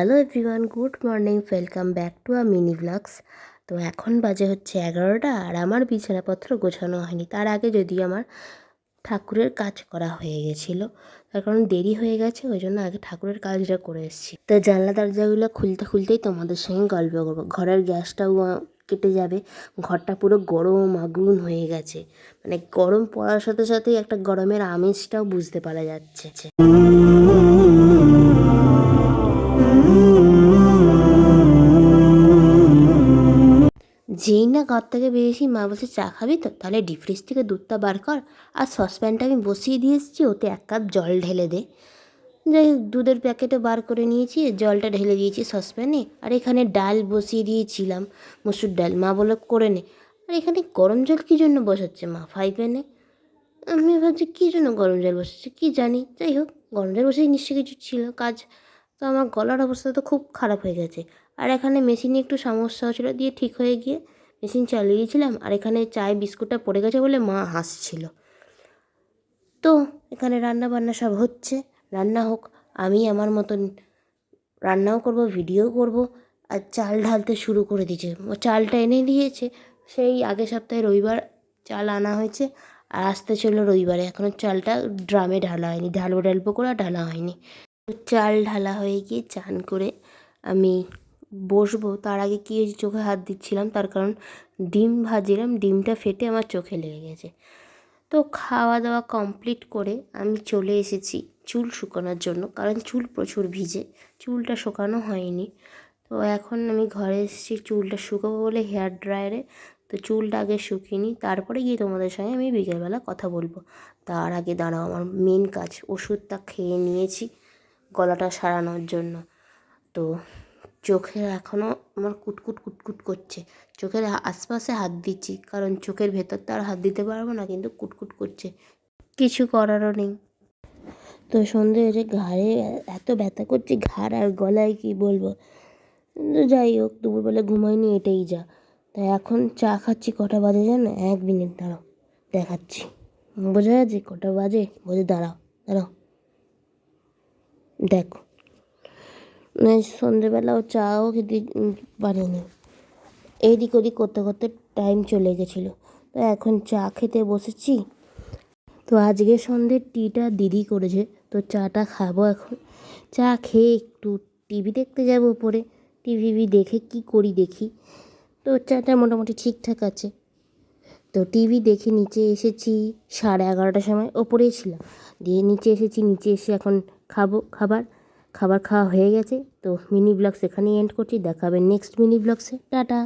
Hello everyone, good morning, welcome back to mini blogs. তো এখন বাজে হচ্ছে 11টা, আর আমার বিছানাপত্র গোছানো হয়নি। তার আগে যদিও আমার ঠাকুরের কাজ করা হয়ে গেছিলো, তার কারণ দেরি হয়ে গেছে, ওই জন্য আগে ঠাকুরের কাজটা করে এসেছি। তো জানলা দরজাগুলো খুলতে খুলতেই তোমাদের সঙ্গে গল্প করবো। ঘরের গ্যাসটাও কেটে যাবে, ঘরটা পুরো গরম আগুন হয়ে গেছে, মানে গরম পড়ার সাথে সাথেই একটা গরমের আমেজটাও বুঝতে পারা যাচ্ছে। যেই না ঘর থেকে বেরিয়েছি, মা বলছে চা খাবি তো, তাহলে ডিপ ফ্রিজ থেকে দুধটা বার কর, আর সসপ্যানটা আমি বসিয়ে দিয়ে এসেছি, ওতে 1 কাপ জল ঢেলে দে। যাই হোক, দুধের প্যাকেটে বার করে নিয়েছি, জলটা ঢেলে দিয়েছি সসপ্যানে, আর এখানে ডাল বসিয়ে দিয়েছিলাম, মুসুর ডাল। মা বলে করে নে। আর এখানে গরম জল কী জন্য বসাচ্ছে মা 5 আমি ভাবছি কী জন্য গরম জল বসাচ্ছে, কী জানি। যাই হোক, গরম জল বসেই নিশ্চয়ই কিছু ছিল কাজ। তো আমার গলার অবস্থা তো খুব খারাপ হয়ে গেছে, আর এখানে মেশিনে একটু সমস্যা হচ্ছিলো, দিয়ে ঠিক হয়ে গিয়ে মেশিন চালিয়ে দিয়েছিলাম। আর এখানে চায় বিস্কুটটা পড়ে গেছে বলে মা হাসছিল। তো এখানে রান্না বান্না সব হচ্ছে, রান্না হোক, আমি আমার মতন রান্নাও করব, ভিডিও করব। আর চাল ঢালতে শুরু করে দিয়েছে। চালটা এনে দিয়েছে সেই আগের সপ্তাহে রবিবার, চাল আনা হয়েছে, আর আসতে ছিল রবিবারে। এখনও চালটা ড্রামে ঢালা হয়নি, ঢালবো করে ঢালা হয়নি। চাল ঢালা হয়ে গিয়ে চান করে আমি বসবো, তার আগে কি চোখে হাত দিচ্ছিলাম, তার কারণ ডিম ভাজিলাম, ডিমটা ফেটে আমার চোখে লেগে গেছে। তো খাওয়া দাওয়া কমপ্লিট করে আমি চলে এসেছি চুল শুকানোর জন্য, কারণ চুল প্রচুর ভিজে, চুলটা শুকানো হয়নি। তো এখন আমি ঘরে এসেছি চুলটা শুকাবো বলে হেয়ার ড্রায়ারে। তো চুলটা আগে শুকিয়ে নিই, তারপরে গিয়ে তোমাদের সঙ্গে আমি বিকেলবেলা কথা বলবো। তার আগে দাঁড়াও, আমার মেন কাজ, ওষুধটা খেয়ে নিয়েছি গলাটা সারানোর জন্য। তো চোখের এখনও আমার কুটকুট কুটকুট করছে, চোখের আশপাশে হাত দিচ্ছি, কারণ চোখের ভেতরটা আর হাত দিতে পারবো না, কিন্তু কুটকুট করছে, কিছু করারও নেই। তো সন্ধে হয়েছে, ঘাড়ে এত ব্যথা করছে, ঘাড় আর গলায় কি বলবো। কিন্তু যাই হোক, দুপুরবেলা ঘুমাইনি, এটাই যা। তাই এখন চা খাচ্ছি। কটা বাজে জানো? 1 মিনিট দাঁড়াও, দেখাচ্ছি। বোঝা যাচ্ছে কটা বাজে? বোঝে, দাঁড়াও দাঁড়াও, দেখো। সন্ধেবেলাও চাও খেতে পারিনি, এদিক ওদিক করতে করতে টাইম চলে গেছিলো। তো এখন চা খেতে বসেছি। তো আজকে সন্ধ্যের টিটা দিদি করেছে, তো চাটা খাবো এখন। চা খেয়ে একটু টিভি দেখতে যাবো উপরে, টিভি দেখে কি করি দেখি। তো চাটা মোটামুটি ঠিকঠাক আছে। তো টিভি দেখে নিচে এসেছি 11:30টার সময়, ওপরেই ছিলাম, দিয়ে নিচে এসেছি। নিচে এসে এখন খাবো খাবার খাওয়া হয়ে গেছে। তো মিনি ব্লগস এখানেই এন্ড করছি, দেখা হবে নেক্সট মিনি ব্লগসে, টাটা।